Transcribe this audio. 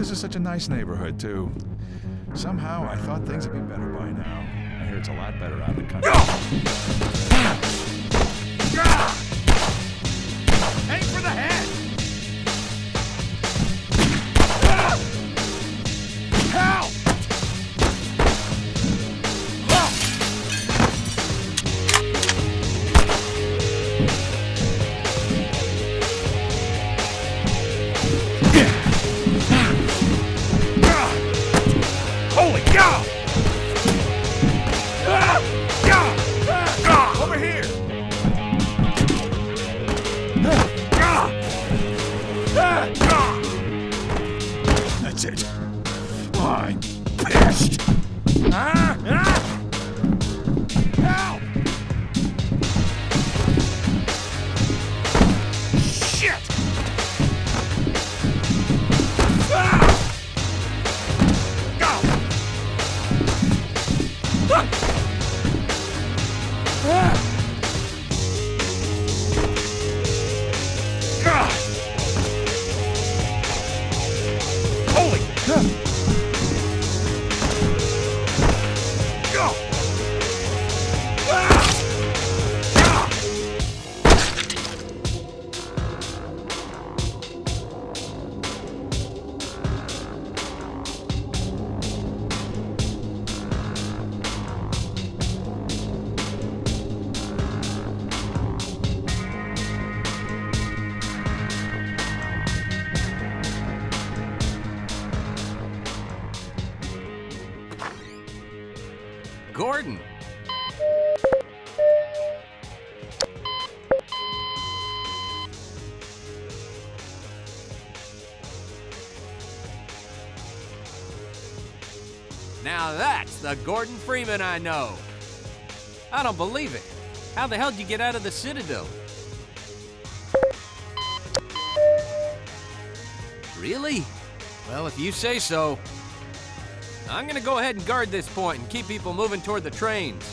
This is such a nice neighborhood, too. Somehow, I thought things would be better by now. I hear it's a lot better out in the country. Aim for the head! Help! Holy cow! Over here! That's it. I'm pissed. Help! Shit! Holy! Gordon! Now that's the Gordon Freeman I know. I don't believe it. How the hell did you get out of the Citadel? Really? Well, if you say so. I'm gonna go ahead and guard this point and keep people moving toward the trains.